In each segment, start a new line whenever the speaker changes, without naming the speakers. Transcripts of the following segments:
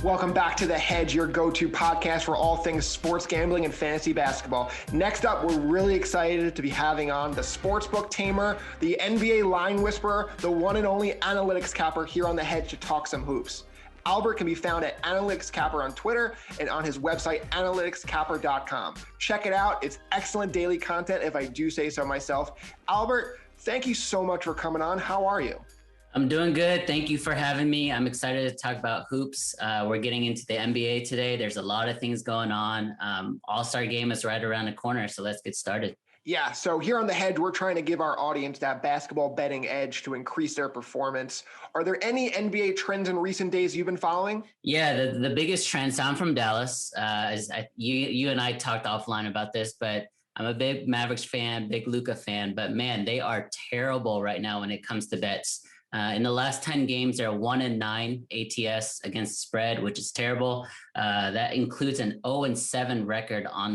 Welcome back to The Hedge, your go-to podcast for all things sports gambling and fantasy basketball. Next up, we're really excited to be having on the sportsbook tamer, the NBA line whisperer, the one and only analytics capper here on The Hedge to talk some hoops. Albert can be found at Analytics Capper on Twitter and on his website, analyticscapper.com. Check it out. It's excellent daily content, if I do say so myself. Albert, thank you so much for coming on. How are you?
I'm doing good. Thank you for having me. I'm excited to talk about hoops. We're getting into the NBA today. There's a lot of things going on. All-Star game is right around the corner, so let's get started.
Yeah, so here on The Hedge, we're trying to give our audience that basketball betting edge to increase their performance. Are there any NBA trends in recent days you've been following?
Yeah, the biggest trend, so I'm from Dallas. You and I talked offline about this, but I'm a big Mavericks fan, big Luka fan, but man, they are terrible right now when it comes to bets. In the last 10 games, they're 1-9 ATS against spread, which is terrible. That includes an 0-7 record on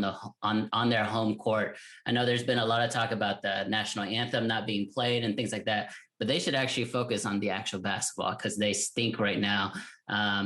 their home court. I know there's been a lot of talk about the national anthem not being played and things like that, but they should actually focus on the actual basketball because they stink right now.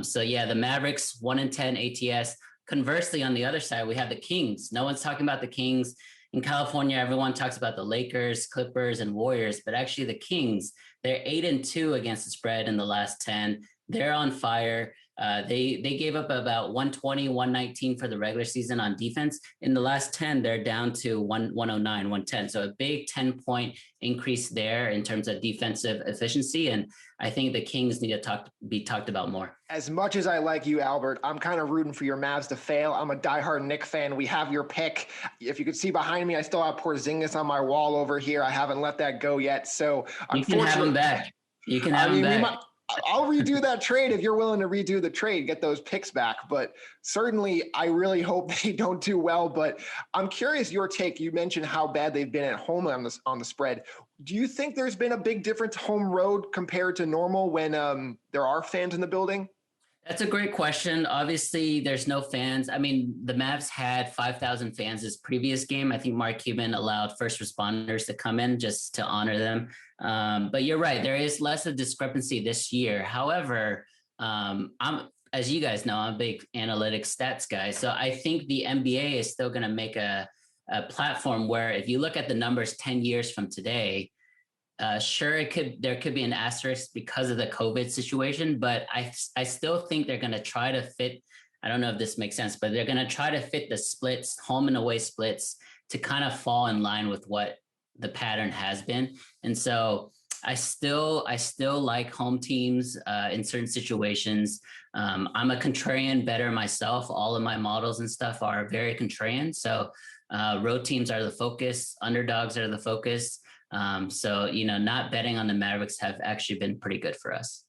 So yeah, the Mavericks 1-10 ATS. Conversely, on the other side, we have the Kings. No one's talking about the Kings. In California, everyone talks about the Lakers, Clippers, and Warriors, but actually the Kings, they're 8-2 against the spread in the last 10. They're on fire. They gave up about 120, 119 for the regular season on defense. In the last 10, they're down to 109, 110. So a big 10-point increase there in terms of defensive efficiency. And I think the Kings need to be talked about more.
As much as I like you, Albert, I'm kind of rooting for your Mavs to fail. I'm a diehard Knicks fan. We have your pick. If you could see behind me, I still have Porzingis on my wall over here. I haven't let that go yet. So
you can have him back. You can have him back.
I'll redo that trade if you're willing to redo the trade, get those picks back. But certainly, I really hope they don't do well. But I'm curious your take. You mentioned how bad they've been at home on the spread. Do you think there's been a big difference home road compared to normal when there are fans in the building?
That's a great question. Obviously, there's no fans. I mean, the Mavs had 5,000 fans this previous game. I think Mark Cuban allowed first responders to come in just to honor them. But you're right. There is less of discrepancy this year. However, as you guys know, I'm a big analytics stats guy. So I think the NBA is still going to make a platform where if you look at the numbers 10 years from today, sure, there could be an asterisk because of the COVID situation, but I still think they're going to try to fit. I don't know if this makes sense, but they're going to try to fit the splits, home and away splits, to kind of fall in line with what the pattern has been. And so I still like home teams in certain situations. I'm a contrarian bettor myself. All of my models and stuff are very contrarian. So road teams are the focus. Underdogs are the focus. So, not betting on the Mavericks have actually been pretty good for us.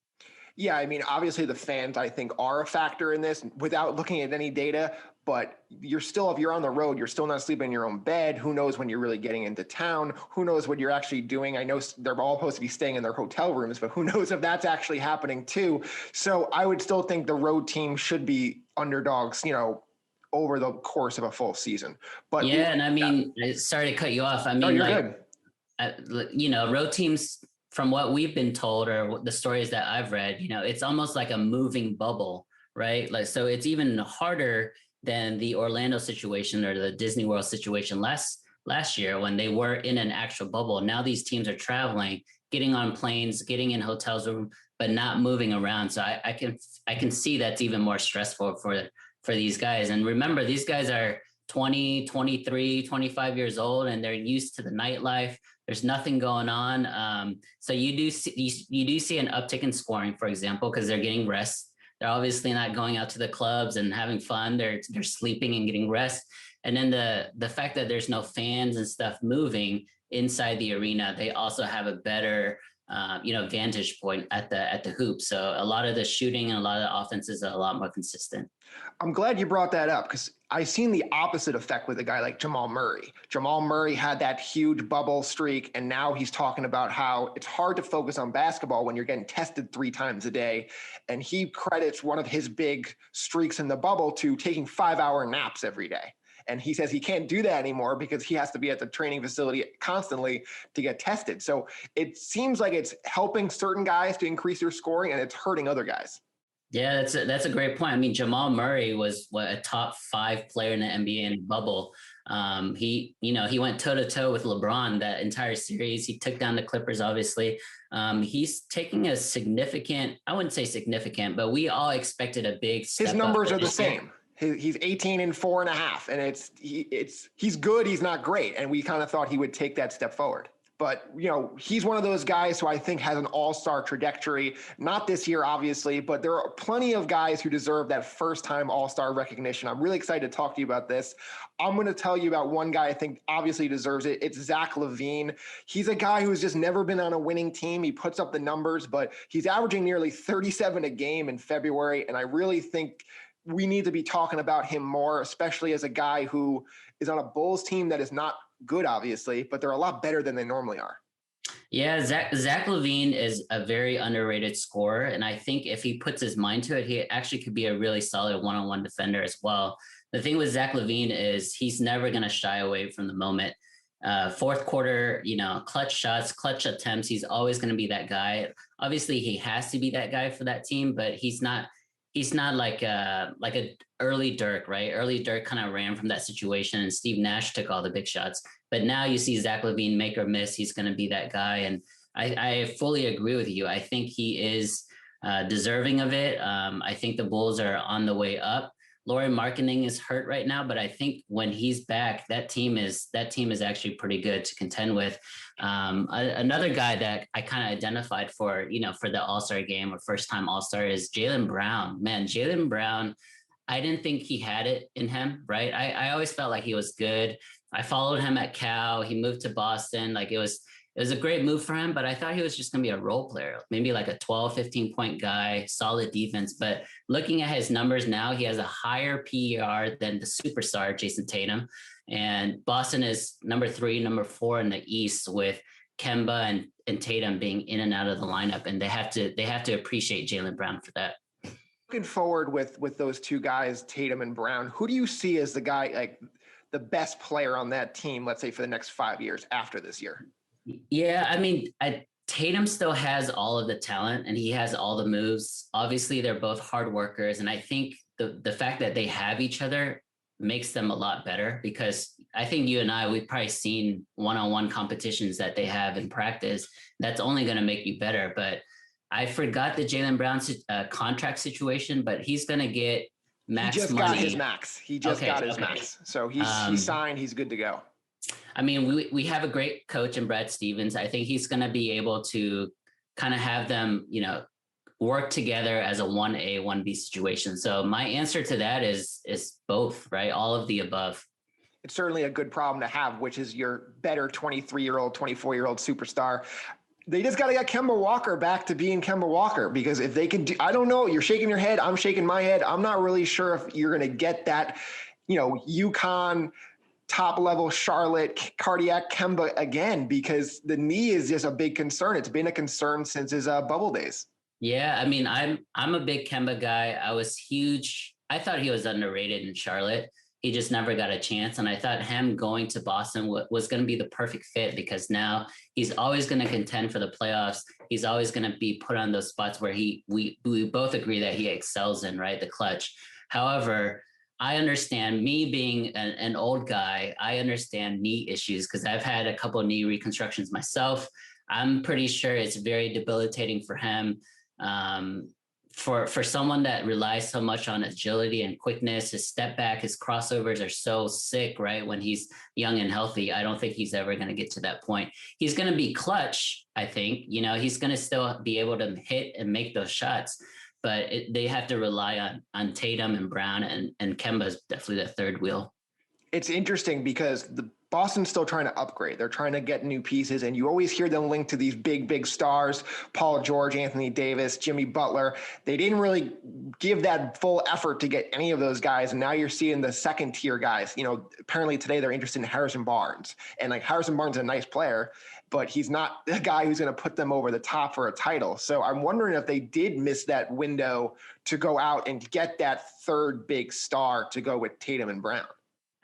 Yeah, I mean, obviously the fans, I think, are a factor in this without looking at any data, but if you're on the road, you're still not sleeping in your own bed. Who knows when you're really getting into town? Who knows what you're actually doing? I know they're all supposed to be staying in their hotel rooms, but who knows if that's actually happening too. So I would still think the road team should be underdogs, over the course of a full season. But
yeah, and I mean, sorry to cut you off. I mean,
no, you're good.
Road teams, from what we've been told or the stories that I've read, it's almost like a moving bubble, right? So it's even harder than the Orlando situation or the Disney World situation last year when they were in an actual bubble. Now these teams are traveling, getting on planes, getting in hotels, but not moving around. So I can see that's even more stressful for these guys. And remember, these guys are 20, 23, 25 years old, and they're used to the nightlife. There's nothing going on. So you do see an uptick in scoring, for example, because they're getting rest. They're obviously not going out to the clubs and having fun. They're sleeping and getting rest. And then the fact that there's no fans and stuff moving inside the arena, they also have a better vantage point at the hoop. So a lot of the shooting and a lot of the offenses are a lot more consistent.
I'm glad you brought that up because I've seen the opposite effect with a guy like Jamal Murray. Jamal Murray had that huge bubble streak, and now he's talking about how it's hard to focus on basketball when you're getting tested 3 times a day. And he credits one of his big streaks in the bubble to taking 5-hour naps every day. And he says he can't do that anymore because he has to be at the training facility constantly to get tested. So it seems like it's helping certain guys to increase their scoring and it's hurting other guys.
Yeah, that's a great point. I mean, Jamal Murray was a top 5 player in the NBA in bubble. He went toe to toe with LeBron that entire series. He took down the Clippers, obviously. He's taking a significant, I wouldn't say significant, but we all expected a big
His
step up
numbers are the
this year.
same. He's 18 and 4.5, and he's good. He's not great, and we kind of thought he would take that step forward. But, he's one of those guys who I think has an all-star trajectory. Not this year, obviously, but there are plenty of guys who deserve that first-time all-star recognition. I'm really excited to talk to you about this. I'm going to tell you about one guy I think obviously deserves it. It's Zach LaVine. He's a guy who's just never been on a winning team. He puts up the numbers, but he's averaging nearly 37 a game in February, and I really think we need to be talking about him more, especially as a guy who is on a Bulls team that is not good, obviously, but they're a lot better than they normally are.
Yeah, Zach LaVine is a very underrated scorer, and I think if he puts his mind to it, he actually could be a really solid one-on-one defender as well. The thing with Zach LaVine is he's never going to shy away from the moment. Fourth quarter, clutch shots, clutch attempts, he's always going to be that guy. Obviously, he has to be that guy for that team, but he's not like a early Dirk, right? Early Dirk kind of ran from that situation, and Steve Nash took all the big shots. But now you see Zach LaVine make or miss. He's going to be that guy, and I fully agree with you. I think he is deserving of it. I think the Bulls are on the way up. Lauri Markkanen is hurt right now, but I think when he's back, that team is actually pretty good to contend with. Another guy that I kind of identified for the All-Star game or first-time All-Star is Jaylen Brown. Man, Jaylen Brown, I didn't think he had it in him, right? I always felt like he was good. I followed him at Cal. He moved to Boston. Like it was a great move for him, but I thought he was just going to be a role player, maybe like a 12, 15-point guy, solid defense. But looking at his numbers now, he has a higher PER than the superstar, Jason Tatum. And Boston is number 3, number 4 in the East with Kemba and Tatum being in and out of the lineup. And they have to appreciate Jaylen Brown for that.
Looking forward with those two guys, Tatum and Brown, who do you see as the guy, like the best player on that team, let's say for the next 5 years after this year?
Yeah, I mean, Tatum still has all of the talent and he has all the moves. Obviously, they're both hard workers. And I think the fact that they have each other makes them a lot better, because I think you and we've probably seen one-on-one competitions that they have in practice. That's only going to make you better. But I forgot the Jaylen Brown contract situation, but he's going to get max money.
He just got his max. So he's signed. He's good to go.
I mean, we have a great coach in Brad Stevens. I think he's going to be able to kind of have them, work together as a 1A, 1B situation. So my answer to that is both, right? All of the above.
It's certainly a good problem to have, which is your better 23-year-old, 24-year-old superstar. They just got to get Kemba Walker back to being Kemba Walker, because if they can I don't know, you're shaking your head. I'm shaking my head. I'm not really sure if you're going to get that, UConn top level Charlotte cardiac Kemba again, because the knee is just a big concern. It's been a concern since his bubble days.
Yeah. I mean, I'm a big Kemba guy. I was huge. I thought he was underrated in Charlotte. He just never got a chance. And I thought him going to Boston was going to be the perfect fit, because now he's always going to contend for the playoffs. He's always going to be put on those spots where we both agree that he excels in, right? The clutch. However, I understand, me being an old guy, I understand knee issues because I've had a couple of knee reconstructions myself. I'm pretty sure it's very debilitating for him. For someone that relies so much on agility and quickness, his step back, his crossovers are so sick, right? When he's young and healthy, I don't think he's ever going to get to that point. He's going to be clutch, I think. He's going to still be able to hit and make those shots, but they have to rely on Tatum and Brown, and Kemba is definitely the third wheel.
It's interesting because Boston's still trying to upgrade. They're trying to get new pieces, and you always hear them linked to these big, big stars, Paul George, Anthony Davis, Jimmy Butler. They didn't really give that full effort to get any of those guys, and now you're seeing the second tier guys. Apparently today they're interested in Harrison Barnes, and Harrison Barnes is a nice player, but he's not the guy who's going to put them over the top for a title. So I'm wondering if they did miss that window to go out and get that third big star to go with Tatum and Brown.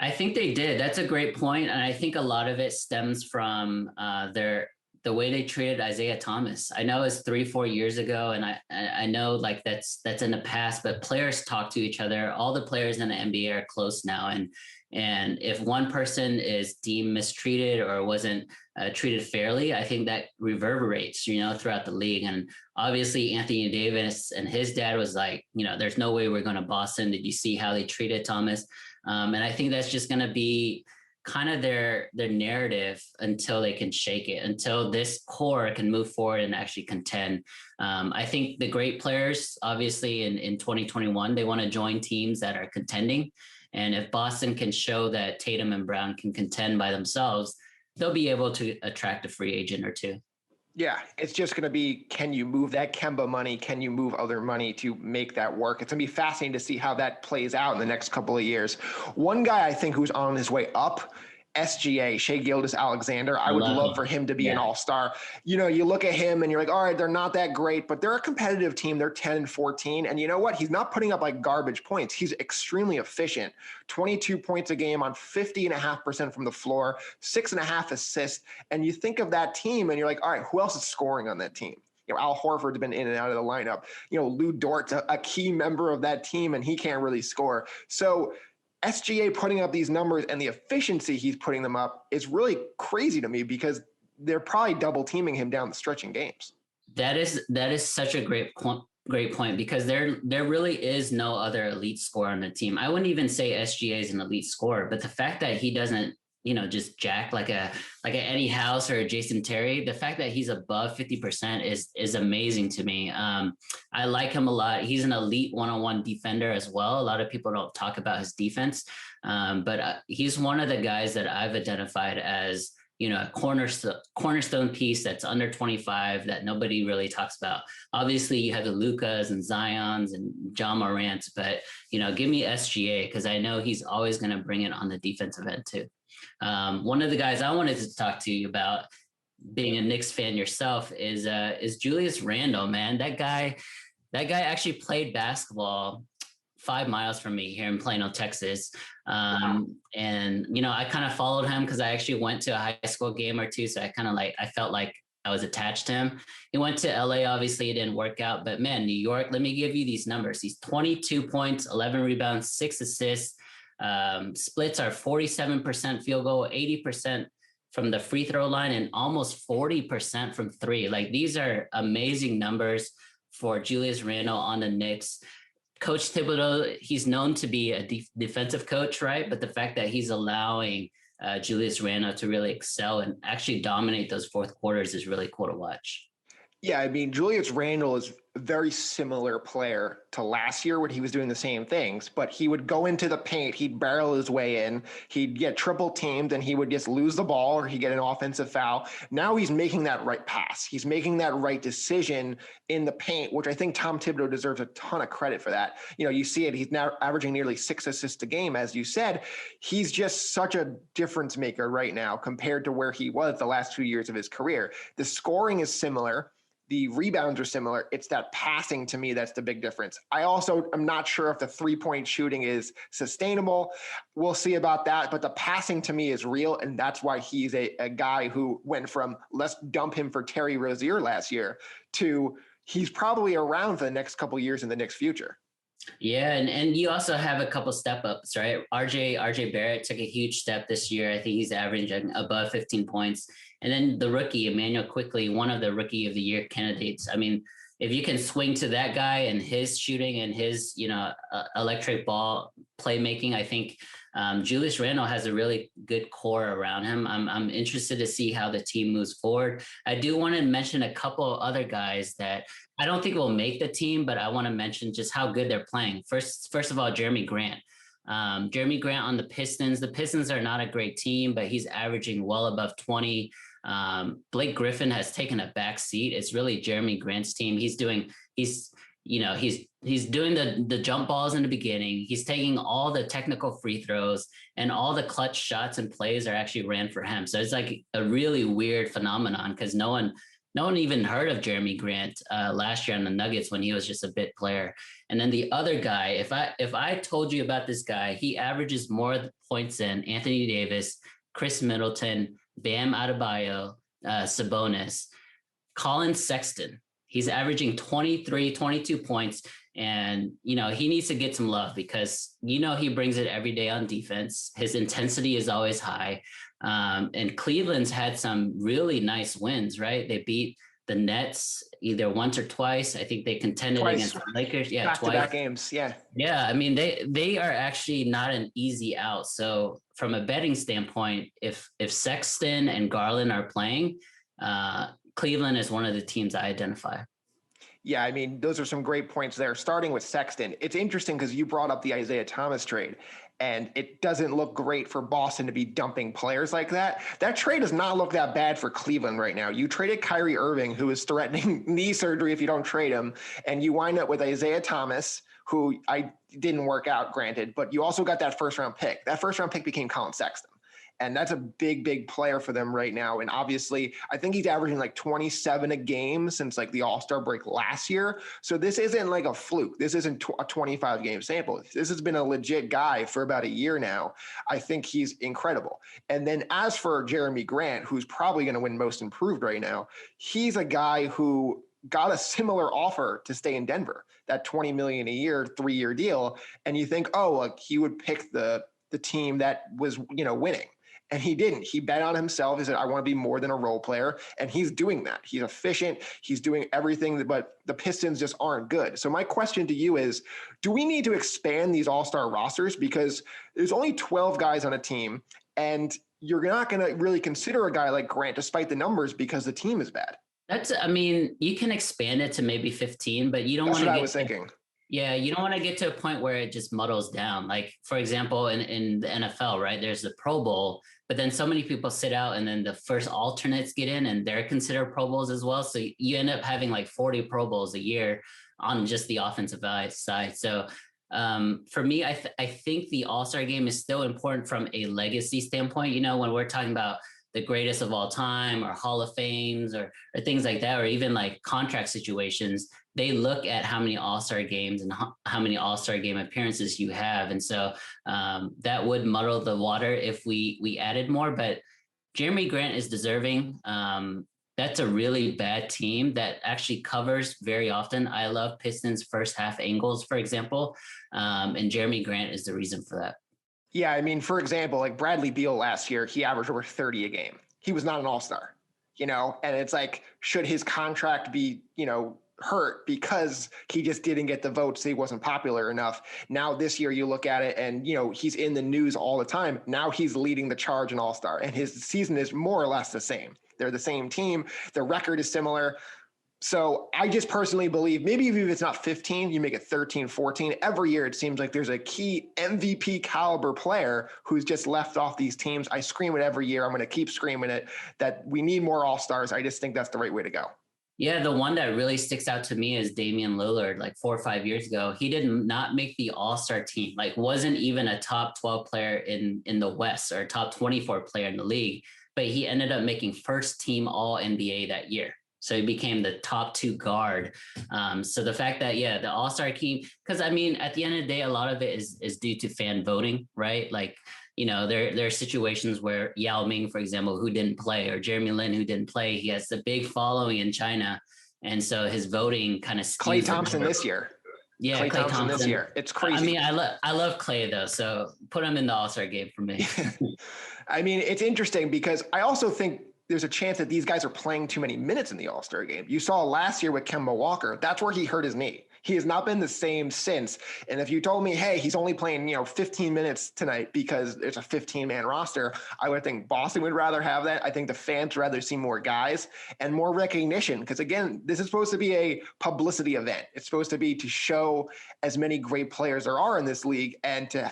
I
think they did. That's a great point. And I think a lot of it stems from their the way they treated Isaiah Thomas. I know it's 3-4 years ago, and I know like that's in the past, but players talk to each other. All the players in the NBA are close now, and if one person is deemed mistreated or wasn't treated fairly, I think that reverberates, throughout the league. And obviously Anthony Davis and his dad was like, there's no way we're going to Boston. Did you see how they treated Thomas? And I think that's just going to be kind of their narrative until they can shake it, until this core can move forward and actually contend. I think the great players, obviously in 2021, they want to join teams that are contending. And if Boston can show that Tatum and Brown can contend by themselves, they'll be able to attract a free agent or two.
Yeah, it's just going to be, can you move that Kemba money? Can you move other money to make that work? It's going to be fascinating to see how that plays out in the next couple of years. One guy I think who's on his way up, SGA, Shai Gilgeous-Alexander. I would love for him to be an all-star. You look at him and you're like, all right, they're not that great, but they're a competitive team. They're 10-14. And you know what? He's not putting up like garbage points. He's extremely efficient. 22 points a game on 50.5% from the floor, 6.5 assists. And you think of that team and you're like, all right, who else is scoring on that team? Al Horford's been in and out of the lineup. Lou Dort's a key member of that team, and he can't really score. So SGA putting up these numbers and the efficiency he's putting them up is really crazy to me, because they're probably double teaming him down the stretch in games.
That is such a great point, because there really is no other elite scorer on the team. I wouldn't even say SGA is an elite scorer, but the fact that he doesn't, just jack like a Eddie House or a Jason Terry, the fact that he's above 50% is amazing to me. I like him a lot. He's an elite one-on-one defender as well. A lot of people don't talk about his defense, but he's one of the guys that I've identified as, a cornerstone piece that's under 25 that nobody really talks about. Obviously you have the Lucas and Zions and John Morant, but give me SGA, because I know he's always going to bring it on the defensive end too. One of the guys I wanted to talk to you about, being a Knicks fan yourself, is Julius Randle, man. That guy actually played basketball 5 miles from me here in Plano, Texas. And, I kind of followed him because I actually went to a high school game or two. So I felt like I was attached to him. He went to LA, obviously it didn't work out, but man, New York, let me give you these numbers. He's 22 points, 11 rebounds, 6 assists. Splits are 47% field goal, 80% from the free throw line, and almost 40% from three. Like, these are amazing numbers for Julius Randle on the Knicks. Coach Thibodeau, he's known to be a defensive coach, right? But the fact that he's allowing Julius Randle to really excel and actually dominate those fourth quarters is really cool to watch.
Yeah, I mean, Julius Randle is a very similar player to last year when he was doing the same things, but he would go into the paint, he'd barrel his way in, he'd get triple teamed, and he would just lose the ball or he'd get an offensive foul. Now he's making that right pass. He's making that right decision in the paint, which I think Tom Thibodeau deserves a ton of credit for that. You see it, he's now averaging nearly 6 assists a game, as you said. He's just such a difference maker right now compared to where he was the last 2 years of his career. The scoring is similar. The rebounds are similar. It's that passing, to me, that's the big difference. I also am not sure if the three-point shooting is sustainable. We'll see about that. But the passing, to me, is real, and that's why he's a guy who went from let's dump him for Terry Rozier last year to he's probably around for the next couple of years in the Knicks' future.
Yeah, and you also have a couple step ups, right? RJ Barrett took a huge step this year. I think he's averaging above 15 points. And then the rookie, Emmanuel Quickley, one of the rookie of the year candidates. I mean, if you can swing to that guy and his shooting and his, electric ball playmaking, I think Julius Randle has a really good core around him. I'm interested to see how the team moves forward. I do want to mention a couple of other guys that I don't think will make the team, but I want to mention just how good they're playing. First of all, Jeremy Grant. Jeremy Grant on the Pistons. The Pistons are not a great team, but he's averaging well above 20. Blake Griffin has taken a back seat. It's really Jeremy Grant's team. He's doing the jump balls in the beginning. He's taking all the technical free throws, and all the clutch shots and plays are actually ran for him. So it's like a really weird phenomenon, because no one even heard of Jeremy Grant last year on the Nuggets when he was just a bit player. And then the other guy, if I told you about this guy, he averages more points than Anthony Davis, Chris Middleton, Bam Adebayo, Sabonis, Colin Sexton. He's averaging 23, 22 points. And, he needs to get some love because, he brings it every day on defense. His intensity is always high. And Cleveland's had some really nice wins, right? They beat the Nets either once or twice. I think they contended against the Lakers. Yeah,
back-to-back games. Yeah.
Yeah. I mean, they are actually not an easy out. So from a betting standpoint, if Sexton and Garland are playing, Cleveland is one of the teams I identify.
Yeah, I mean, those are some great points there. Starting with Sexton, it's interesting because you brought up the Isaiah Thomas trade, and it doesn't look great for Boston to be dumping players like that. That trade does not look that bad for Cleveland right now. You traded Kyrie Irving, who is threatening knee surgery if you don't trade him, and you wind up with Isaiah Thomas, who I didn't work out, granted, but you also got that first-round pick. That first-round pick became Colin Sexton. And that's a big, big player for them right now. And obviously, I think he's averaging like 27 a game since like the All-Star break last year. So this isn't like a fluke. This isn't a 25 game sample. This has been a legit guy for about a year now. I think he's incredible. And then as for Jeremy Grant, who's probably going to win Most Improved right now, he's a guy who got a similar offer to stay in Denver, that $20 million a year, 3-year deal. And you think, oh, like he would pick the team that was, winning. And he didn't. He bet on himself. He said, I want to be more than a role player. And he's doing that. He's efficient. He's doing everything, but the Pistons just aren't good. So my question to you is, do we need to expand these all-star rosters? Because there's only 12 guys on a team, and you're not going to really consider a guy like Grant, despite the numbers, because the team is bad.
You can expand it to maybe 15, but you don't want to
get... That's what I was thinking.
Yeah, you don't want to get to a point where it just muddles down. Like, for example, in the NFL, right, there's the Pro Bowl, but then so many people sit out and then the first alternates get in and they're considered Pro Bowls as well. So you end up having like 40 Pro Bowls a year on just the offensive side. So for me, I think the All-Star game is still important from a legacy standpoint. When we're talking about the greatest of all time or Hall of Fames or things like that, or even like contract situations, they look at how many All-Star games and how many All-Star game appearances you have. And so that would muddle the water if we added more, but Jeremy Grant is deserving. That's a really bad team that actually covers very often. I love Pistons first half angles, for example. And Jeremy Grant is the reason for that.
Yeah, I mean, for example, like Bradley Beal last year, he averaged over 30 a game. He was not an all-star, and it's like, should his contract be, hurt because he just didn't get the votes? He wasn't popular enough. Now this year you look at it and, he's in the news all the time. Now he's leading the charge in all-star, and his season is more or less the same. They're the same team. The record is similar. So I just personally believe maybe if it's not 15, you make it 13, 14. Every year it seems like there's a key MVP caliber player who's just left off these teams. I scream it every year. I'm going to keep screaming it that we need more all-stars. I just think that's the right way to go.
Yeah, the one that really sticks out to me is Damian Lillard. Like 4 or 5 years ago, he did not make the all-star team, like wasn't even a top 12 player in the West or top 24 player in the league, but he ended up making first team all NBA that year. So he became the top 2 guard. So the fact that, the all-star team, because I mean, at the end of the day, a lot of it is due to fan voting, right? Like, there are situations where Yao Ming, for example, who didn't play, or Jeremy Lin, who didn't play, he has the big following in China. And so his voting kind of
Klay Thompson this year.
Yeah,
Klay Thompson this year. It's crazy.
I mean, I love Klay though, so put him in the all-star game for me.
I mean, it's interesting because I also think there's a chance that these guys are playing too many minutes in the All-Star game. You saw last year with Kemba Walker, that's where he hurt his knee. He has not been the same since. And if you told me, hey, he's only playing, 15 minutes tonight because it's a 15-man roster, I would think Boston would rather have that. I think the fans would rather see more guys and more recognition. Because again, this is supposed to be a publicity event. It's supposed to be to show as many great players there are in this league, and to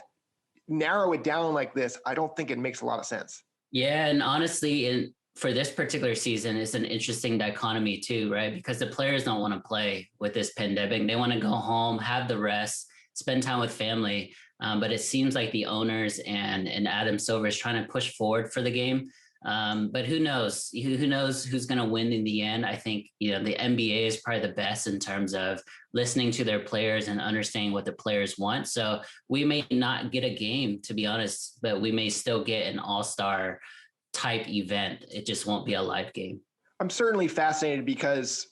narrow it down like this, I don't think it makes a lot of sense.
Yeah. And honestly, for this particular season, it's an interesting dichotomy too, right? Because the players don't want to play with this pandemic. They want to go home, have the rest, spend time with family. But it seems like the owners and Adam Silver is trying to push forward for the game. But who knows? Who knows who's going to win in the end? I think, the NBA is probably the best in terms of listening to their players and understanding what the players want. So we may not get a game, to be honest, but we may still get an all-star type event. It just won't be a live game.
I'm certainly fascinated because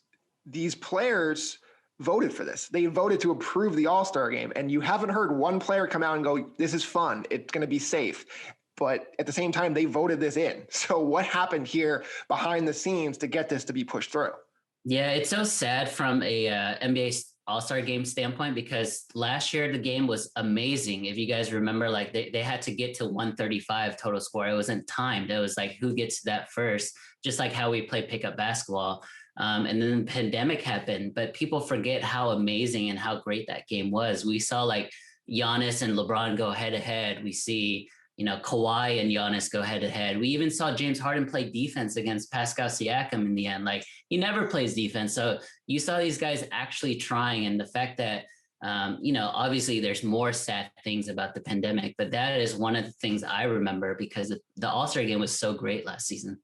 these players voted for this. They voted to approve the All-Star game, and you haven't heard one player come out and go, this is fun, it's going to be safe. But at the same time, they voted this in. So what happened here behind the scenes to get this to be pushed through?
Yeah, it's so sad from a NBA All-Star game standpoint, because last year the game was amazing. If you guys remember, like they had to get to 135 total score. It wasn't timed. It was like, who gets to that first? Just like how we play pickup basketball. And then the pandemic happened, but people forget how amazing and how great that game was. We saw like Giannis and LeBron go head to head. We see, Kawhi and Giannis go head to head. We even saw James Harden play defense against Pascal Siakam in the end. Like, he never plays defense. So you saw these guys actually trying. And the fact that, obviously there's more sad things about the pandemic, but that is one of the things I remember because the All-Star game was so great last season.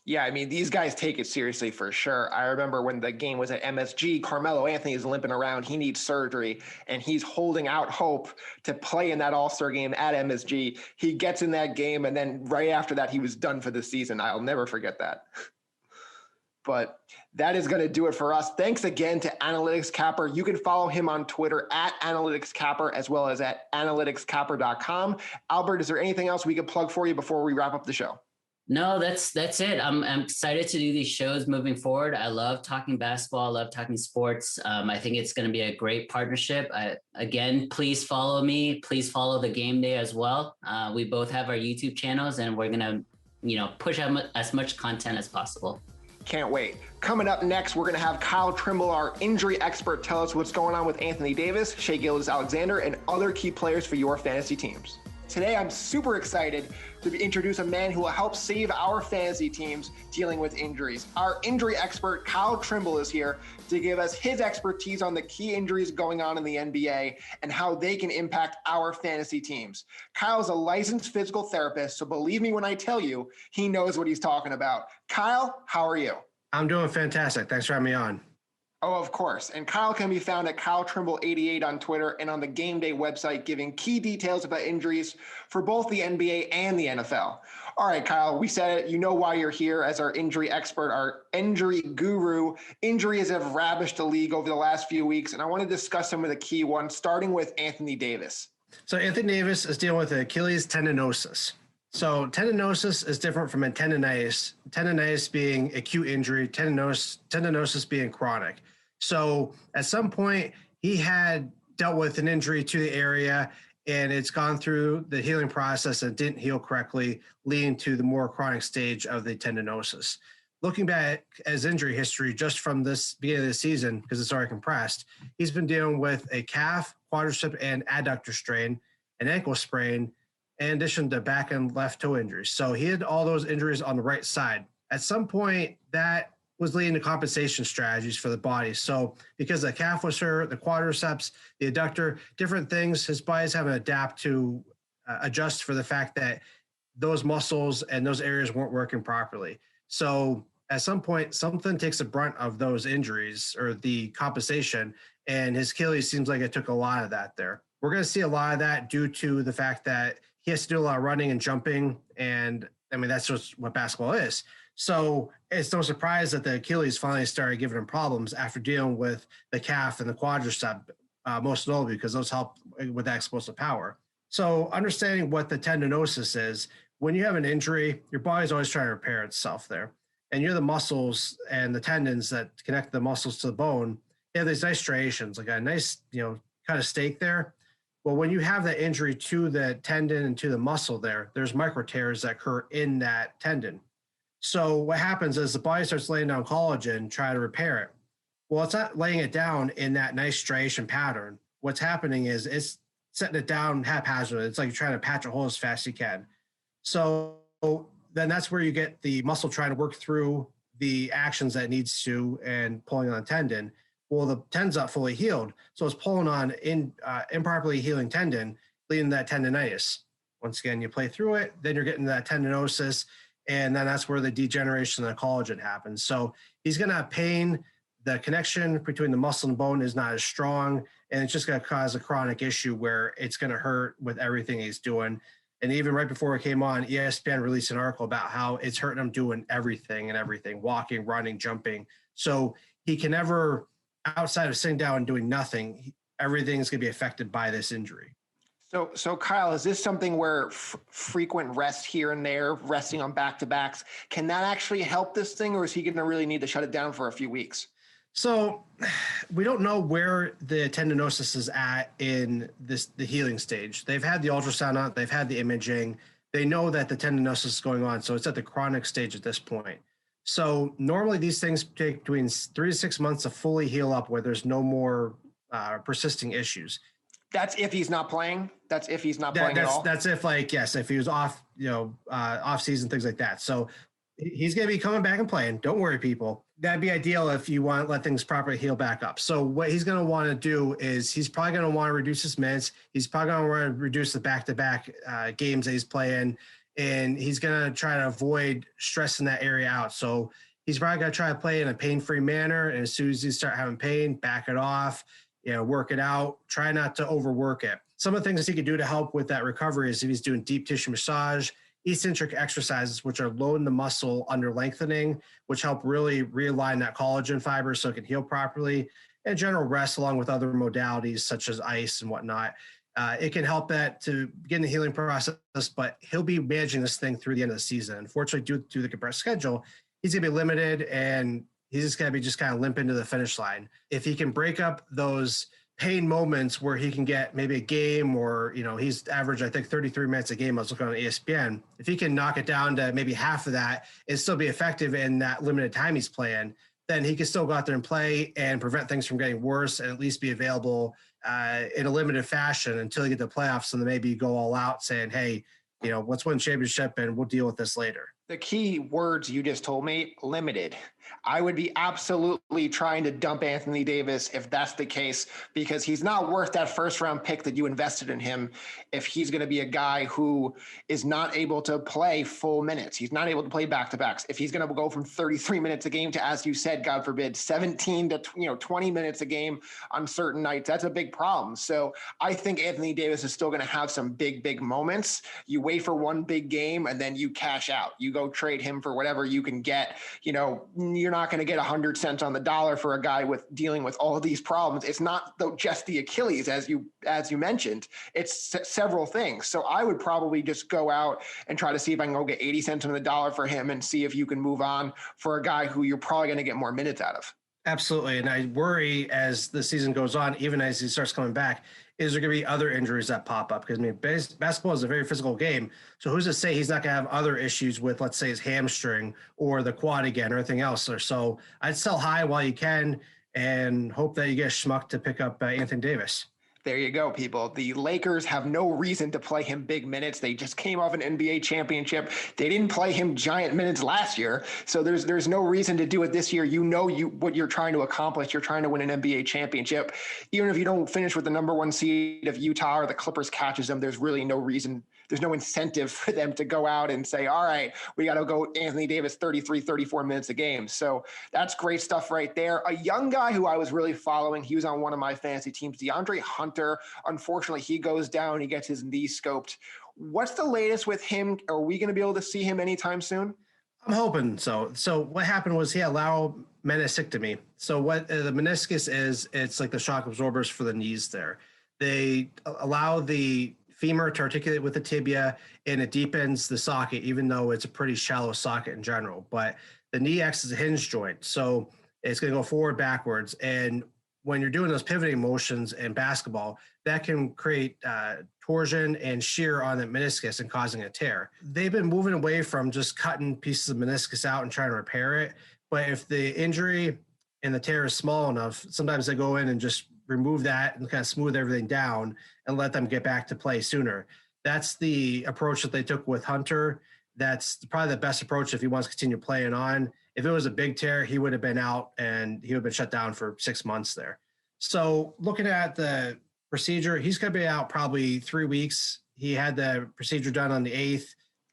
Yeah, I mean, these guys take it seriously for sure. I remember when the game was at MSG, Carmelo Anthony is limping around. He needs surgery, and he's holding out hope to play in that All-Star game at MSG. He gets in that game, and then right after that, he was done for the season. I'll never forget that. But that is going to do it for us. Thanks again to Analytics Capper. You can follow him on Twitter at Analytics Capper, as well as at analyticscapper.com. Albert, is there anything else we could plug for you before we wrap up the show?
No, that's it. I'm excited to do these shows moving forward. I love talking basketball. I love talking sports. I think it's going to be a great partnership. Again, please follow me. Please follow the Game Day as well. We both have our YouTube channels, and we're going to, push out as much content as possible.
Can't wait. Coming up next, we're going to have Kyle Trimble, our injury expert, tell us what's going on with Anthony Davis, Shai Gilgeous-Alexander, and other key players for your fantasy teams. Today, I'm super excited to introduce a man who will help save our fantasy teams dealing with injuries. Our injury expert, Kyle Trimble, is here to give us his expertise on the key injuries going on in the NBA and how they can impact our fantasy teams. Kyle's a licensed physical therapist, so believe me when I tell you, he knows what he's talking about. Kyle, how are you?
I'm doing fantastic. Thanks for having me on.
Oh, of course. And Kyle can be found at Kyle Trimble88 on Twitter and on the Game Day website, giving key details about injuries for both the NBA and the NFL. All right, Kyle, we said it. You know why you're here as our injury expert, our injury guru. Injuries have ravaged the league over the last few weeks, and I want to discuss some of the key ones, starting with Anthony Davis.
So Anthony Davis is dealing with Achilles tendinosis. So tendinosis is different from a tendinitis. Tendinitis being acute injury, tendinosis being chronic. So at some point, he had dealt with an injury to the area, and it's gone through the healing process and didn't heal correctly, leading to the more chronic stage of the tendinosis. Looking back at his injury history just from this beginning of the season, because it's already compressed, he's been dealing with a calf, quadricep, and adductor strain, an ankle sprain, in addition to back and left toe injuries. So he had all those injuries on the right side. At some point, that was leading to compensation strategies for the body. So because the calf was hurt, the quadriceps, the adductor, different things, his body's having to adapt to adjust for the fact that those muscles and those areas weren't working properly. So at some point, something takes the brunt of those injuries or the compensation, and his Achilles seems like it took a lot of that there. We're going to see a lot of that due to the fact that he has to do a lot of running and jumping, and I mean, that's just what basketball is. So it's no surprise that the Achilles finally started giving him problems after dealing with the calf and the quadricep, most notably because those help with that explosive power. So understanding what the tendinosis is, when you have an injury, your body's always trying to repair itself there. And you're the muscles and the tendons that connect the muscles to the bone. They have these nice striations, like a nice, kind of stake there. Well, when you have that injury to the tendon and to the muscle there's micro tears that occur in that tendon. So what happens is the body starts laying down collagen, try to repair it. Well, it's not laying it down in that nice striation pattern. What's happening is it's setting it down haphazardly. It's like you're trying to patch a hole as fast as you can. So then that's where you get the muscle trying to work through the actions that it needs to and pulling on the tendon. Well, the tendon's not fully healed, so it's pulling on improperly healing tendon, leading to that tendinitis. Once again, you play through it, then you're getting that tendinosis, and then that's where the degeneration of the collagen happens. So he's going to have pain. The connection between the muscle and bone is not as strong, and it's just going to cause a chronic issue where it's going to hurt with everything he's doing. And even right before it came on, ESPN released an article about how it's hurting him doing everything, walking, running, jumping. So he can never, outside of sitting down and doing nothing, everything's going to be affected by this injury.
So Kyle, is this something where frequent rest here and there, resting on back-to-backs, can that actually help this thing, or is he going to really need to shut it down for a few weeks?
So we don't know where the tendinosis is at in the healing stage. They've had the ultrasound on, they've had the imaging. They know that the tendinosis is going on, so it's at the chronic stage at this point. So normally these things take between 3 to 6 months to fully heal up where there's no more persisting issues.
That's if he's not playing. That's if he's not playing at all.
That's if, like, yes, if he was off, off season, things like that. So he's going to be coming back and playing. Don't worry, people. That'd be ideal if you want to let things properly heal back up. So what he's going to want to do is he's probably going to want to reduce his minutes. He's probably going to want to reduce the back-to-back games that he's playing, and he's going to try to avoid stressing that area out. So he's probably going to try to play in a pain-free manner. And as soon as you start having pain, back it off. Work it out, try not to overwork it. Some of the things he could do to help with that recovery is if he's doing deep tissue massage, eccentric exercises, which are loading the muscle under lengthening, which help really realign that collagen fiber so it can heal properly, and general rest along with other modalities such as ice and whatnot. It can help that to begin the healing process, but he'll be managing this thing through the end of the season. Unfortunately, due to the compressed schedule, he's going to be limited, and he's just going to be just kind of limp into the finish line. If he can break up those pain moments where he can get maybe a game or, he's averaged, I think, 33 minutes a game. I was looking on ESPN. If he can knock it down to maybe half of that and still be effective in that limited time he's playing, then he can still go out there and play and prevent things from getting worse and at least be available in a limited fashion until you get the playoffs and then maybe go all out saying, hey, let's win championship and we'll deal with this later.
The key words you just told me, limited. I would be absolutely trying to dump Anthony Davis if that's the case, because he's not worth that first round pick that you invested in him if he's going to be a guy who is not able to play full minutes. He's not able to play back-to-backs. If he's going to go from 33 minutes a game to, as you said, God forbid, 17 to 20 minutes a game on certain nights, that's a big problem. So I think Anthony Davis is still going to have some big moments. You wait for one big game and then you cash out. You go trade him for whatever you can get. You're not going to get 100 cents on the dollar for a guy with dealing with all of these problems. It's not just the Achilles, as you mentioned. It's several things. So I would probably just go out and try to see if I can go get 80 cents on the dollar for him and see if you can move on for a guy who you're probably going to get more minutes out of.
Absolutely. And I worry as the season goes on, even as he starts coming back, is there going to be other injuries that pop up? Because, basketball is a very physical game. So who's to say he's not going to have other issues with, let's say, his hamstring or the quad again or anything else? So I'd sell high while you can and hope that you get schmucked to pick up Anthony Davis.
There you go, people. The Lakers have no reason to play him big minutes. They just came off an NBA championship. They didn't play him giant minutes last year. So there's no reason to do it this year. What you're trying to accomplish. You're trying to win an NBA championship. Even if you don't finish with the number one seed of Utah or the Clippers catches them, there's really no reason. There's no incentive for them to go out and say, all right, we got to go Anthony Davis 33, 34 minutes a game. So that's great stuff right there. A young guy who I was really following, he was on one of my fantasy teams, DeAndre Hunter. Unfortunately, he goes down. He gets his knee scoped. What's the latest with him? Are we going to be able to see him anytime soon?
I'm hoping so. So what happened was he had lateral meniscectomy. So what the meniscus is, it's like the shock absorbers for the knees there. They allow the femur to articulate with the tibia, and it deepens the socket, even though it's a pretty shallow socket in general. But the knee acts as a hinge joint, so it's going to go forward, backwards. And when you're doing those pivoting motions in basketball, that can create torsion and shear on the meniscus and causing a tear. They've been moving away from just cutting pieces of meniscus out and trying to repair it. But if the injury and the tear is small enough, sometimes they go in and just remove that and kind of smooth everything down and let them get back to play sooner. That's the approach that they took with Hunter. That's probably the best approach if he wants to continue playing on. If it was a big tear, he would have been out and he would have been shut down for 6 months there. So looking at the procedure, he's going to be out probably 3 weeks. He had the procedure done on the 8th.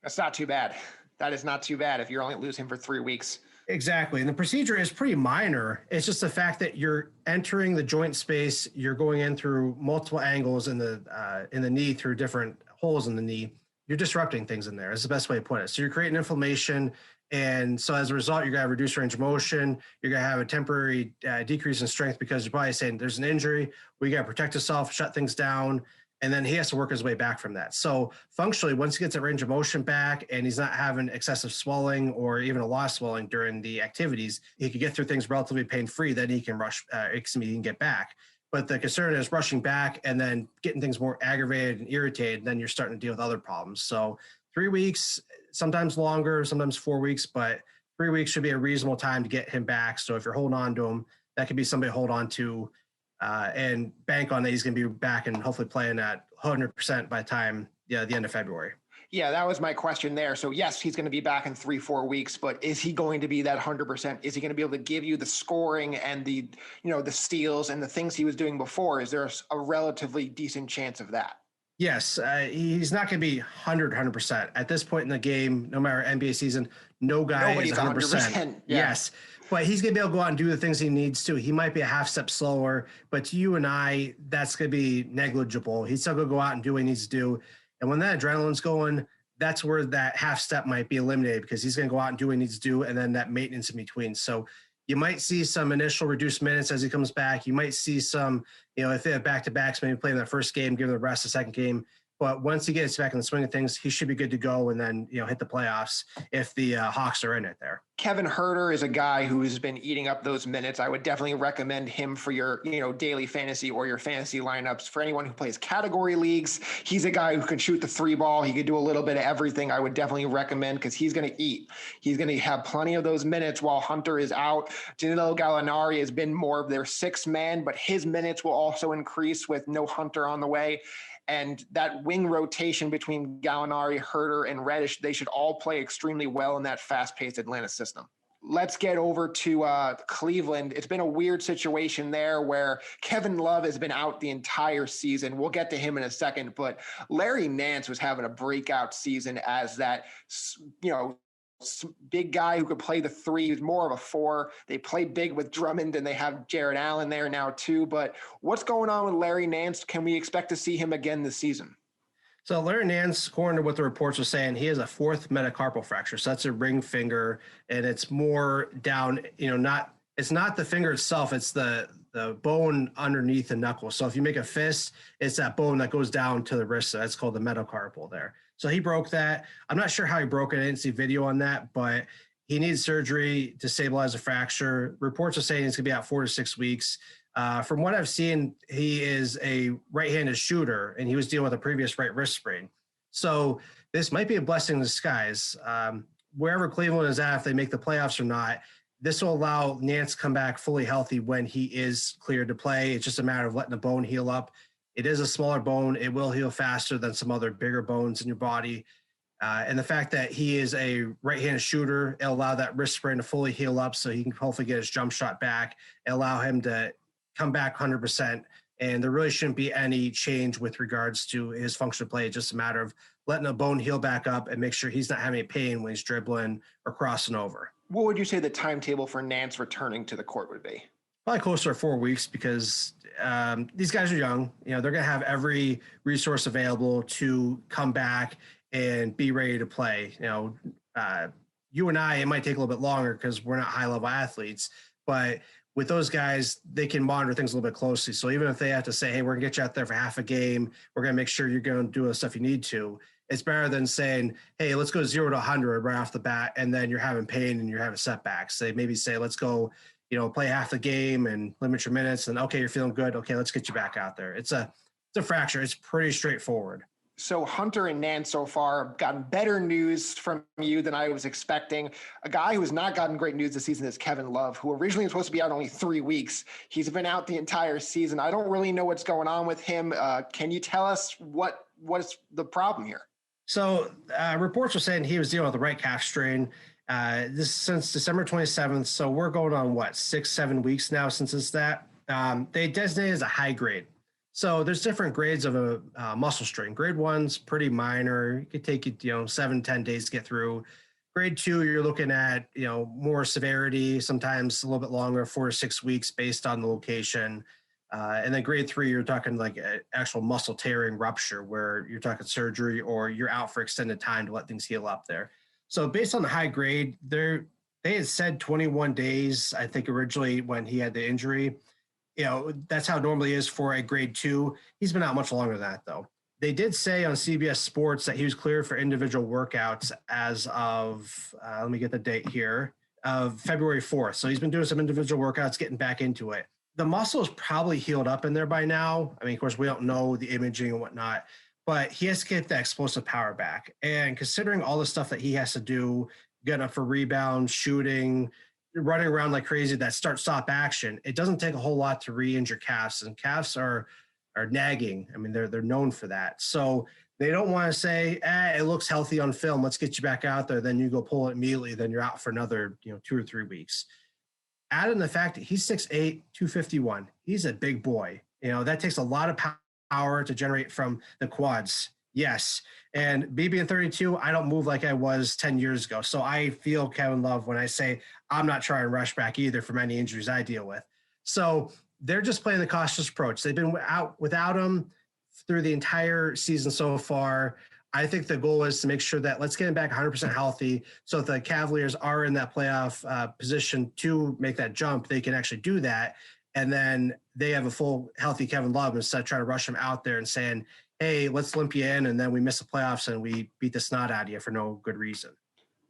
That's not too bad. That is not too bad if you're only losing him for 3 weeks.
Exactly. And the procedure is pretty minor. It's just the fact that you're entering the joint space, you're going in through multiple angles in the knee through different holes in the knee. you're disrupting things in there. Is the best way to put it. So you're creating inflammation. And so as a result, you're going to have reduced range of motion. You're going to have a temporary decrease in strength because your body's saying there's an injury. We got to protect ourselves, shut things down. And then he has to work his way back from that. So functionally, once he gets that range of motion back and he's not having excessive swelling or even a lot of swelling during the activities, he can get through things relatively pain-free. Then he can he can get back. But the concern is rushing back and then getting things more aggravated and irritated. Then you're starting to deal with other problems. So 3 weeks, sometimes longer, sometimes 4 weeks, but 3 weeks should be a reasonable time to get him back. So if you're holding on to him, that could be somebody to hold on to and bank on that he's going to be back and hopefully playing at 100% by the time, the end of February.
Yeah, that was my question there. So yes, he's going to be back in 3-4 weeks, but is he going to be that 100%? Is he going to be able to give you the scoring and the steals and the things he was doing before? Is there a relatively decent chance of that?
Yes, he's not going to be 100%. At this point in the game, no matter NBA season, no guy
Nobody's
is 100%.
Yeah.
Yes, but he's going to be able to go out and do the things he needs to. He might be a half step slower, but to you and I, that's going to be negligible. He's still going to go out and do what he needs to do. And when that adrenaline's going, that's where that half step might be eliminated because he's going to go out and do what he needs to do, and then that maintenance in between. So you might see some initial reduced minutes as he comes back. You might see some, if they have back-to-backs, maybe playing that first game, give him the rest the second game. But once he gets back in the swing of things, he should be good to go and then, hit the playoffs if the Hawks are in it there.
Kevin Huerter is a guy who's been eating up those minutes. I would definitely recommend him for your, daily fantasy or your fantasy lineups. For anyone who plays category leagues, he's a guy who can shoot the 3-ball. He could do a little bit of everything. I would definitely recommend because he's going to eat. He's going to have plenty of those minutes while Hunter is out. Danilo Gallinari has been more of their sixth man, but his minutes will also increase with no Hunter on the way. And that wing rotation between Gallinari, Huerter, and Reddish, they should all play extremely well in that fast-paced Atlanta system. Let's get over to Cleveland. It's been a weird situation there where Kevin Love has been out the entire season. We'll get to him in a second, but Larry Nance was having a breakout season as that, big guy who could play the 3. He's more of a 4. They play big with Drummond and they have Jared Allen there now too. But what's going on with Larry Nance? Can we expect to see him again this season?
So Larry Nance, according to what the reports are saying, he has a 4th metacarpal fracture. So that's a ring finger, and it's more down, it's not the finger itself. It's the bone underneath the knuckle. So if you make a fist, it's that bone that goes down to the wrist. So that's called the metacarpal there. So he broke that. I'm not sure how he broke it. I didn't see video on that, but he needs surgery to stabilize the fracture. Reports are saying it's going to be out 4 to 6 weeks. From what I've seen, he is a right-handed shooter, and he was dealing with a previous right wrist sprain. So this might be a blessing in disguise. Wherever Cleveland is at, if they make the playoffs or not, this will allow Nance to come back fully healthy when he is cleared to play. It's just a matter of letting the bone heal up. It is a smaller bone. It will heal faster than some other bigger bones in your body. And the fact that he is a right-handed shooter, it'll allow that wrist sprain to fully heal up so he can hopefully get his jump shot back and allow him to come back 100%. And there really shouldn't be any change with regards to his function of play. It's just a matter of letting the bone heal back up and make sure he's not having pain when he's dribbling or crossing over.
What would you say the timetable for Nance returning to the court would be?
Probably closer to 4 weeks because these guys are young. They're going to have every resource available to come back and be ready to play. You and I, it might take a little bit longer because we're not high-level athletes, but with those guys, they can monitor things a little bit closely. So even if they have to say, hey, we're going to get you out there for half a game, we're going to make sure you're going to do the stuff you need to, it's better than saying, hey, let's go 0 to 100 right off the bat, and then you're having pain and you're having setbacks. They maybe say, let's go, play half the game and limit your minutes, and okay, you're feeling good. Okay, let's get you back out there. It's a fracture. It's pretty straightforward.
So Hunter and Nance so far have gotten better news from you than I was expecting. A guy who has not gotten great news this season is Kevin Love, who originally was supposed to be out only 3 weeks. He's been out the entire season. I don't really know what's going on with him. Can you tell us what's the problem here?
So reports are saying he was dealing with the right calf strain. This since December 27th. So we're going on 6-7 weeks now since it's that. They designate as a high grade. So there's different grades of a muscle strain. Grade 1's pretty minor. It could take you, 7-10 days to get through. Grade 2, you're looking at, more severity, sometimes a little bit longer, 4 to 6 weeks based on the location. And then grade 3, you're talking like an actual muscle tearing rupture where you're talking surgery or you're out for extended time to let things heal up there. So based on the high grade, they had said 21 days, I think originally when he had the injury. That's how it normally is for a grade 2. He's been out much longer than that, though. They did say on CBS Sports that he was cleared for individual workouts as of, let me get the date here, of February 4th. So he's been doing some individual workouts, getting back into it. The muscle is probably healed up in there by now. I mean, of course, we don't know the imaging and whatnot, but he has to get that explosive power back. And considering all the stuff that he has to do, getting up for rebounds, shooting, running around like crazy, that start-stop action, it doesn't take a whole lot to re-injure calves, and calves are nagging. I mean, they're known for that. So they don't want to say, it looks healthy on film, let's get you back out there. Then you go pull it immediately. Then you're out for another, 2 or 3 weeks. Add in the fact that he's 6'8", 251. He's a big boy. That takes a lot of power to generate from the quads. Yes. And me being 32, I don't move like I was 10 years ago. So I feel Kevin Love when I say I'm not trying to rush back either from any injuries I deal with. So they're just playing the cautious approach. They've been out without him through the entire season so far. I think the goal is to make sure that let's get him back 100% healthy. So if the Cavaliers are in that playoff position to make that jump, they can actually do that. And then they have a full healthy Kevin Love instead of trying to rush him out there and saying, hey, let's limp you in. And then we miss the playoffs and we beat the snot out of you for no good reason.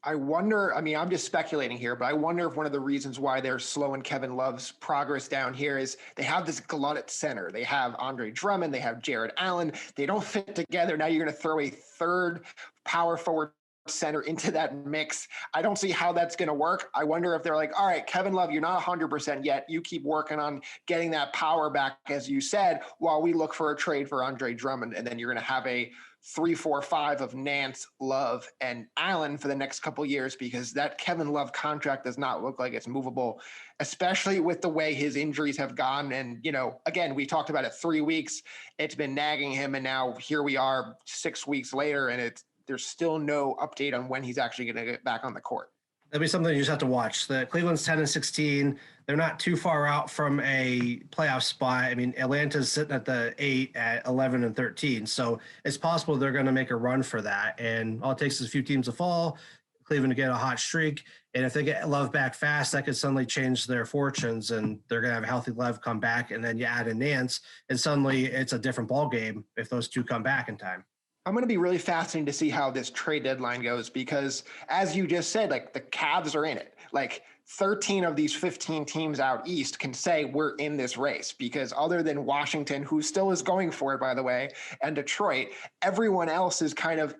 I wonder, I'm just speculating here, but I wonder if one of the reasons why they're slowing Kevin Love's progress down here is they have this glut at center. They have Andre Drummond, they have Jared Allen. They don't fit together. Now you're going to throw a third power forward center into that mix. I don't see how that's going to work. I wonder if they're like, all right, Kevin Love, you're not 100% yet. You keep working on getting that power back, as you said, while we look for a trade for Andre Drummond. And then you're going to have a 3-4-5 of Nance, Love, and Allen for the next couple of years, because that Kevin Love contract does not look like it's movable, especially with the way his injuries have gone. And, again, we talked about it 3 weeks. It's been nagging him. And now here we are 6 weeks later, and there's still no update on when he's actually going to get back on the court.
That'll be something you just have to watch. The Cleveland's 10-16. They're not too far out from a playoff spot. I mean, Atlanta's sitting at the 8 at 11-13. So it's possible they're going to make a run for that. And all it takes is a few teams to fall, Cleveland to get a hot streak. And if they get Love back fast, that could suddenly change their fortunes, and they're going to have a healthy Love come back. And then you add in Nance, and suddenly it's a different ball game if those two come back in time.
I'm going to be really fascinated to see how this trade deadline goes, because as you just said, like, the Cavs are in it. Like, 13 of these 15 teams out east can say we're in this race, because other than Washington, who still is going for it, by the way, and Detroit, everyone else is kind of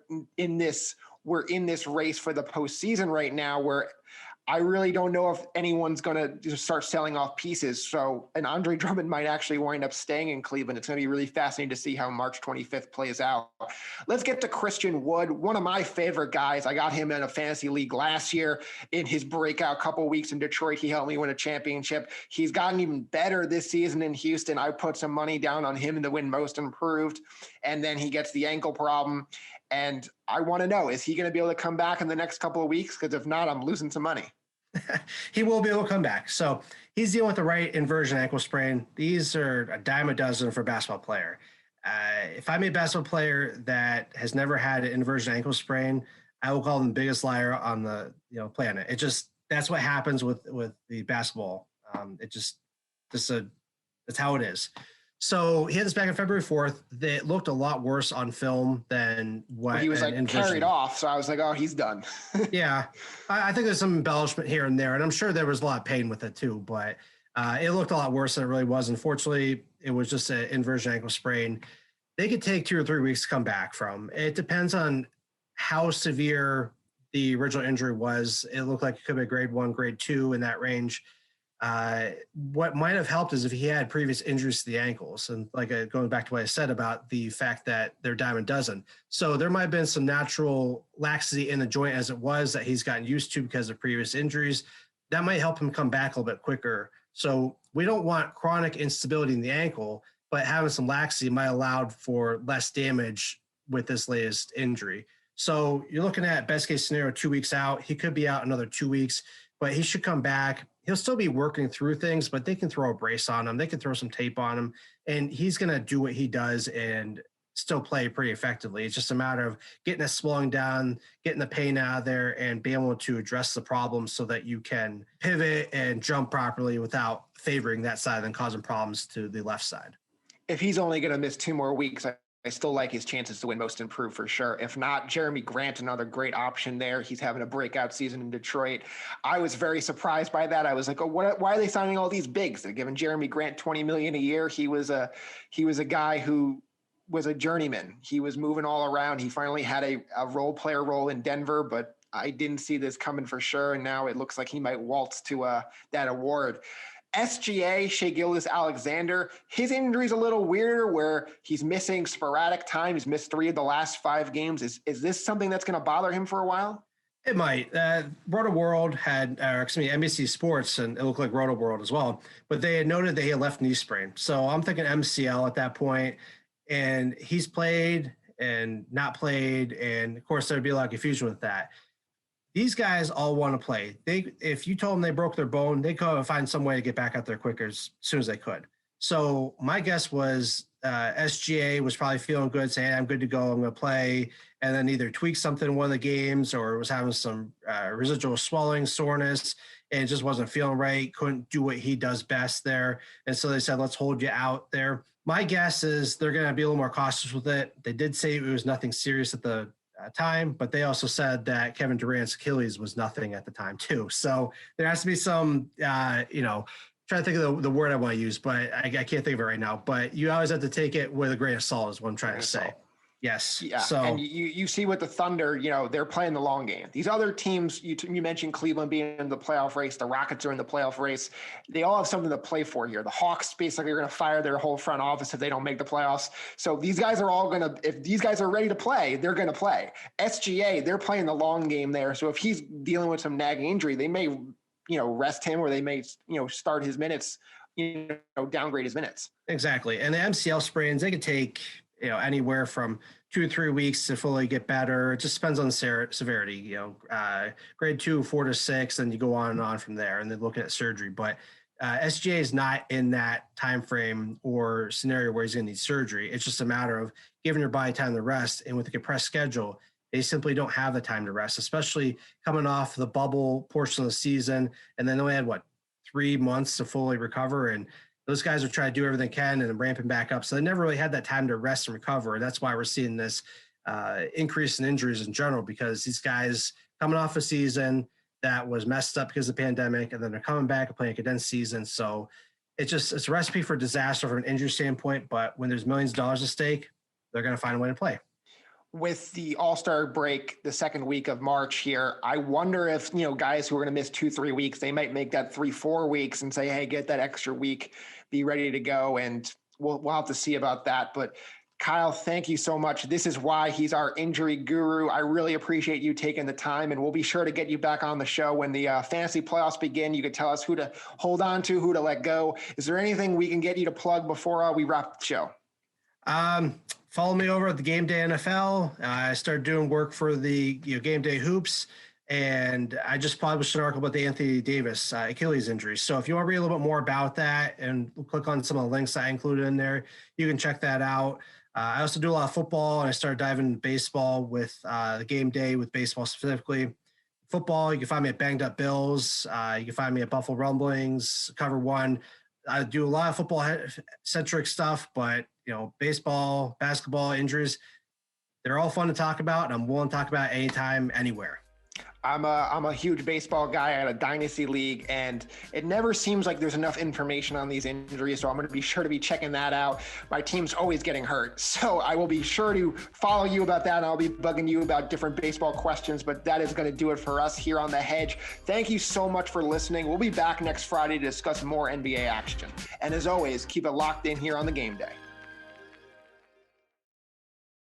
we're in this race for the postseason right now, where I really don't know if anyone's going to just start selling off pieces. So, and Andre Drummond might actually wind up staying in Cleveland. It's going to be really fascinating to see how March 25th plays out. Let's get to Christian Wood, one of my favorite guys. I got him in a fantasy league last year in his breakout couple weeks in Detroit. He helped me win a championship. He's gotten even better this season in Houston. I put some money down on him to win most improved. And then he gets the ankle problem. And I want to know, is he going to be able to come back in the next couple of weeks? Because if not, I'm losing some money.
He will be able to come back. So he's dealing with the right inversion ankle sprain. These are a dime a dozen for a basketball player. If I'm a basketball player that has never had an inversion ankle sprain, I will call them the biggest liar on the planet. That's what happens with the basketball. That's how it is. So he had this back on February 4th. It looked a lot worse on film than what
he was carried off. So I was like, oh, he's done.
Yeah. I think there's some embellishment here and there, and I'm sure there was a lot of pain with it too, but it looked a lot worse than it really was. Unfortunately, it was just an inversion ankle sprain. They could take 2 or 3 weeks to come back from. It depends on how severe the original injury was. It looked like it could be a grade 1, grade 2 in that range. What might have helped is if he had previous injuries to the ankles, and going back to what I said about the fact that they're dime a dozen. So there might have been some natural laxity in the joint as it was that he's gotten used to because of previous injuries. That might help him come back a little bit quicker. So we don't want chronic instability in the ankle, but having some laxity might allow for less damage with this latest injury. So you're looking at best case scenario, 2 weeks out. He could be out another 2 weeks. but he should come back. He'll still be working through things, but they can throw a brace on him. They can throw some tape on him, and he's going to do what he does and still play pretty effectively. It's just a matter of getting the swelling down, getting the pain out of there, and being able to address the problem so that you can pivot and jump properly without favoring that side and causing problems to the left side.
If he's only going to miss 2 more weeks, I still like his chances to win most improved for sure. If not, Jeremy Grant, another great option there. He's having a breakout season in Detroit. I was very surprised by that. I was like, why are they signing all these bigs? They're giving Jeremy Grant $20 million a year. He was a guy who was a journeyman. He was moving all around. He finally had a role player role in Denver, but I didn't see this coming for sure. And now it looks like he might waltz to that award. SGA, Shai Gilgeous-Alexander, his injury is a little weirder where he's missing sporadic time. He's missed 3 of the last 5 games. Is this something that's going to bother him for a while?
It might. Roto World had, NBC Sports, and it looked like Roto World as well, but they had noted that he had left knee sprain. So I'm thinking MCL at that point, and he's played and not played, and of course there'd be a lot of confusion with that. These guys all want to play. If you told them they broke their bone, they go and find some way to get back out there quicker as soon as they could. So my guess was SGA was probably feeling good, saying, I'm good to go, I'm going to play, and then either tweak something in one of the games or was having some residual swelling, soreness, and it just wasn't feeling right, couldn't do what he does best there. And so they said, let's hold you out there. My guess is they're going to be a little more cautious with it. They did say it was nothing serious at the time, but they also said that Kevin Durant's Achilles was nothing at the time too. So there has to be some, trying to think of the word I want to use, but I can't think of it right now. But you always have to take it with a grain of salt is what I'm trying to say. Yes.
Yeah.
So,
and you see with the Thunder, they're playing the long game. These other teams, you mentioned Cleveland being in the playoff race. The Rockets are in the playoff race. They all have something to play for here. The Hawks basically are going to fire their whole front office if they don't make the playoffs. So these guys are all going to, if these guys are ready to play, they're going to play. SGA, they're playing the long game there. So if he's dealing with some nagging injury, they may, rest him, or they may, start his minutes, downgrade his minutes.
Exactly. And the MCL sprains, they could take, anywhere from 2 to 3 weeks to fully get better. It just depends on the severity, grade 2, 4 to 6, and you go on and on from there, and then looking at surgery. But SGA is not in that time frame or scenario where he's going to need surgery. It's just a matter of giving your body time to rest. And with a compressed schedule, they simply don't have the time to rest, especially coming off the bubble portion of the season. And then they only had 3 months to fully recover. And those guys are trying to do everything they can and ramping back up. So they never really had that time to rest and recover. And that's why we're seeing this increase in injuries in general, because these guys coming off a season that was messed up because of the pandemic, and then they're coming back and playing a condensed season. So it's a recipe for disaster from an injury standpoint. But when there's millions of dollars at stake, they're going to find a way to play.
With the All-Star break, the second week of March here, I wonder if, guys who are going to miss 2-3 weeks, they might make that 3-4 weeks and say, hey, get that extra week, be ready to go. And we'll have to see about that. But Kyle, thank you so much. This is why he's our injury guru. I really appreciate you taking the time, and we'll be sure to get you back on the show when the fantasy playoffs begin. You can tell us who to hold on to, who to let go. Is there anything we can get you to plug before we wrap the show?
Follow me over at the Game Day NFL. I started doing work for the Game Day Hoops, and I just published an article about the Anthony Davis Achilles injury. So if you want to read a little bit more about that and click on some of the links I included in there, you can check that out. I also do a lot of football, and I started diving into baseball with the Game Day, with baseball specifically. Football, you can find me at Banged Up Bills. You can find me at Buffalo Rumblings, Cover One. I do a lot of football-centric stuff, but baseball, basketball, injuries, they're all fun to talk about, and I'm willing to talk about anytime, anywhere.
I'm a huge baseball guy at a dynasty league, and it never seems like there's enough information on these injuries. So I'm going to be sure to be checking that out. My team's always getting hurt, so I will be sure to follow you about that. And I'll be bugging you about different baseball questions, but that is going to do it for us here on The Hedge. Thank you so much for listening. We'll be back next Friday to discuss more NBA action. And as always, keep it locked in here on the Game Day.